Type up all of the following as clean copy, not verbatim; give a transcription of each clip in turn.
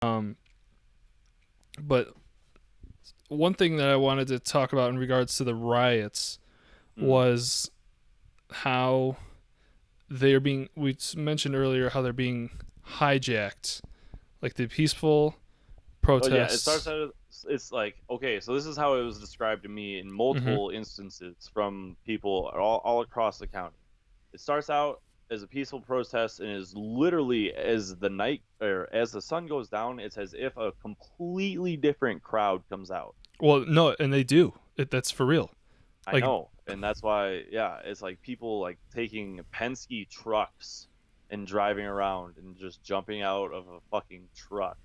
Um, but one thing that I wanted to talk about in regards to the riots Mm. was how they're being. We mentioned earlier how they're being hijacked, like the peaceful Oh yeah, it starts protests. out. It's like okay, so this is how it was described to me in Mm-hmm. multiple instances from people all across the county. It starts out as a peaceful protest and is literally as the night or as the sun goes down, it's as if a completely different crowd comes out. Well, no, and they do. That's for real. I Like, know, and that's why, yeah, it's like people like taking Penske trucks and driving around and just jumping out of a fucking truck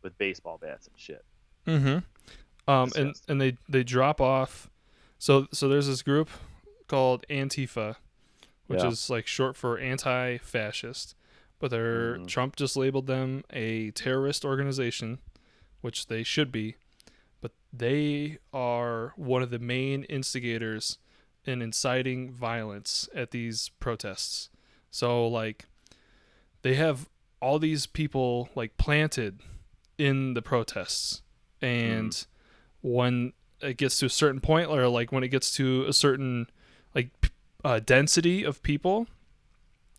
with baseball bats and shit. mm-hmm. And Disgusting. they drop off. So there's this group called ANTIFA, which Yeah. is like short for anti-fascist, but they're Hmm. Trump just labeled them a terrorist organization, which they should be, but they are one of the main instigators in inciting violence at these protests. So like they have all these people like planted in the protests, Hmm. and when it gets to a certain point, or like when it gets to a certain like density of people,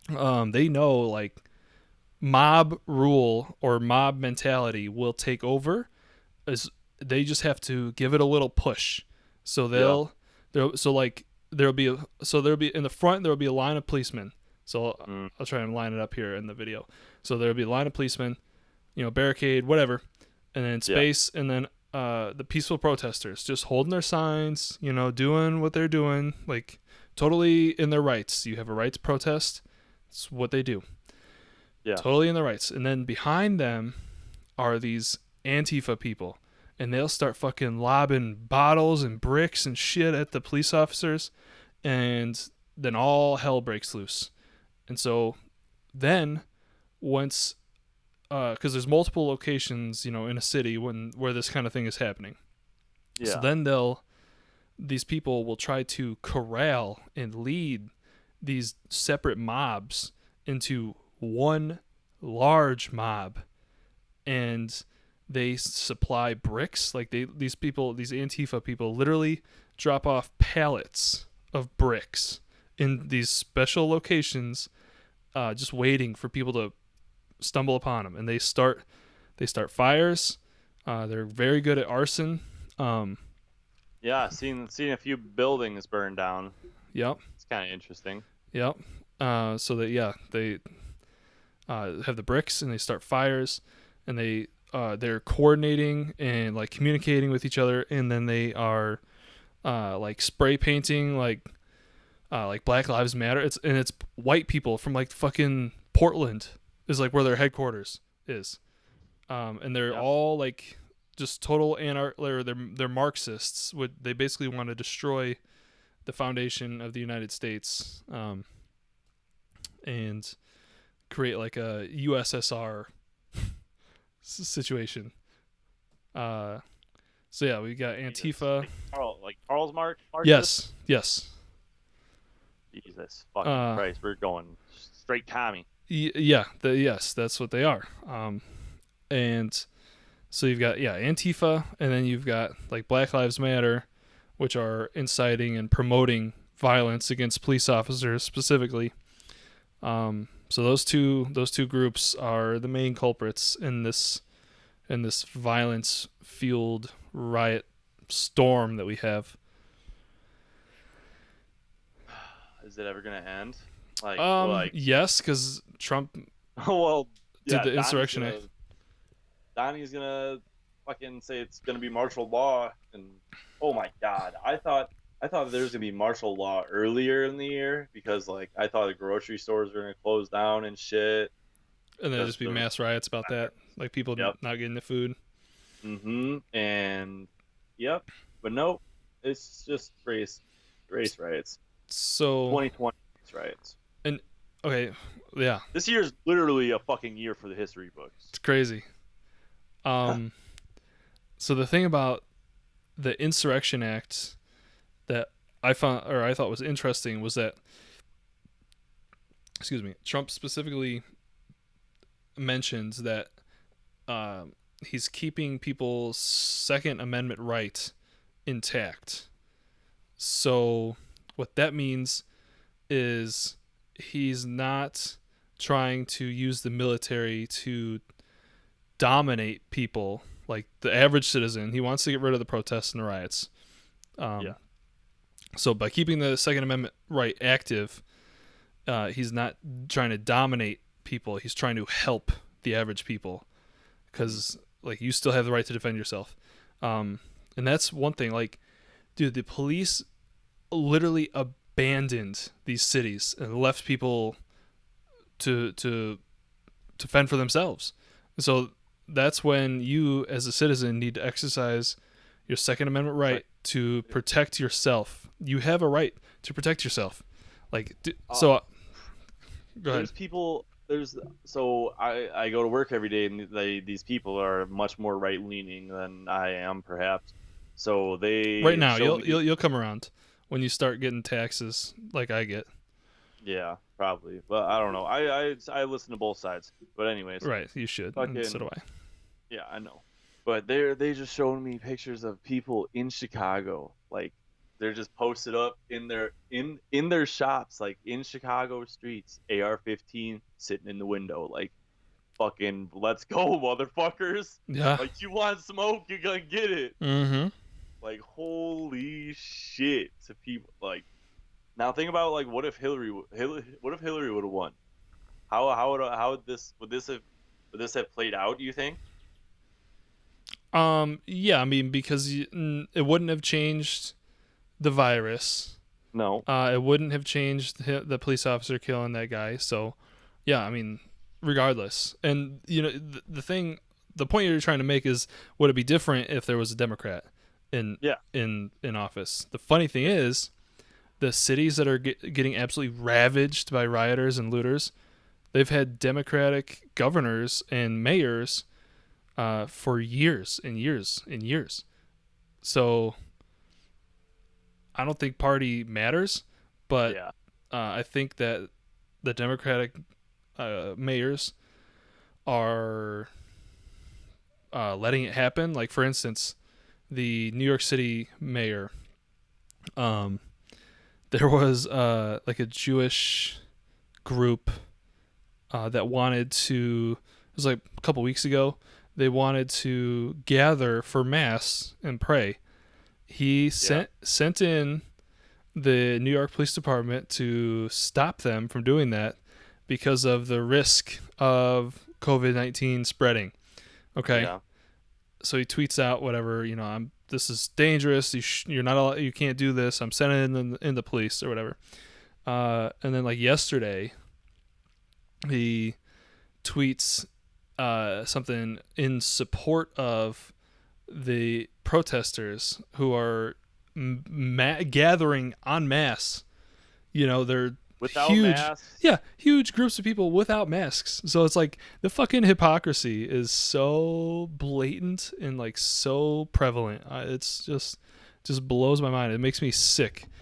they know like mob rule or mob mentality will take over. Is They just have to give it a little push. So Yeah. there'll be in the front there'll be a line of policemen. So Mm. I'll try and line it up here in the video. So there'll be a line of policemen, barricade, whatever, and then Yeah. space, and then the peaceful protesters just holding their signs, doing what they're doing, like totally in their rights. You have a right to protest. It's what they do. Yeah. Totally in their rights. And then behind them are these Antifa people, and they'll start fucking lobbing bottles and bricks and shit at the police officers, and then all hell breaks loose. And so then once because there's multiple locations, in a city where this kind of thing is happening. So Yeah. then these people will try to corral and lead these separate mobs into one large mob, and they supply bricks. Like these Antifa people literally drop off pallets of bricks in these special locations, just waiting for people to stumble upon them, and they start fires. They're very good at arson. Um, Yeah. Seen a few buildings burned down. yep, It's kind of interesting. yep. So that yeah, they have the bricks and they start fires, and they're coordinating and like communicating with each other, and then they are like spray painting like Black Lives Matter. It's white people from like fucking Portland is like where their headquarters is, and they're Yeah. all like just total or they're Marxists. They basically want to destroy the foundation of the United States, and create like a USSR situation. Uh, so yeah, we got Jesus. Antifa. Like Carl's Marxist. Yes, yes. Jesus fucking Uh, Christ, we're going straight commie. yeah, yes, that's what they are. And so you've got Antifa, and then you've got like Black Lives Matter, which are inciting and promoting violence against police officers specifically. So those two groups are the main culprits in this violence fueled riot storm that we have. Is it ever gonna end? Like, Yes, because Trump well, did yeah, the Insurrection Act. Donnie's gonna fucking say it's gonna be martial law, and oh my god, I thought there was gonna be martial law earlier in the year because like I thought the grocery stores were gonna close down and shit And then because just be the mass riots about that, like people yep, not getting the food. and yep, but nope, it's just race riots, So 2020 race riots. and okay, yeah, This year's literally a fucking year for the history books. it's crazy. Um, so the thing about the Insurrection Act that I thought was interesting was that, excuse me, Trump specifically mentions that uh, he's keeping people's Second Amendment right intact. So what that means is he's not trying to use the military to dominate people like the average citizen. He wants to get rid of the protests and the riots. Yeah. So by keeping the Second Amendment right active, he's not trying to dominate people. He's trying to help the average people because like you still have the right to defend yourself. And that's one thing. Like, dude, the police literally abandoned these cities and left people to fend for themselves. So that's when you, as a citizen, need to exercise your Second Amendment right to protect yourself. You have a right to protect yourself. Like, so. Go ahead. There's people. So I go to work every day, and these people are much more right leaning than I am, perhaps. So they right now you'll come around when you start getting taxes like I get. Yeah, probably, but I don't know. I listen to both sides, but anyways. Right, you should. Fucking, so do I. Yeah, I know. But they just showed me pictures of people in Chicago, like they're just posted up in their shops, like in Chicago streets, AR-15 sitting in the window, like fucking let's go, motherfuckers. Yeah. Like you want smoke, you're gonna get it. Mm-hmm. Like holy shit to people. Like now think about like what if Hillary would have won? Would this have played out, do you think? Yeah, I mean, because it wouldn't have changed the virus. No. It wouldn't have changed the police officer killing that guy. So, yeah, I mean, regardless. And, you know, the point you're trying to make is, would it be different if there was a Democrat in office? The funny thing is, the cities that are getting absolutely ravaged by rioters and looters, they've had Democratic governors and mayors for years and years and years. So I don't think party matters, but I think that the Democratic mayors are letting it happen. Like, for instance, the New York City mayor, there was like a Jewish group that wanted to, it was like a couple weeks ago, they wanted to gather for mass and pray. He sent in the New York Police Department to stop them from doing that because of the risk of COVID-19 spreading. Okay. Yeah. So he tweets out whatever, you know, this is dangerous. You're not allowed, you can't do this. I'm sending in the police or whatever. And then like yesterday, he tweets something in support of the protesters who are gathering en masse. You know, they're without huge masks. Yeah, huge groups of people without masks. So it's like the fucking hypocrisy is so blatant and like so prevalent. It's just blows my mind. It makes me sick.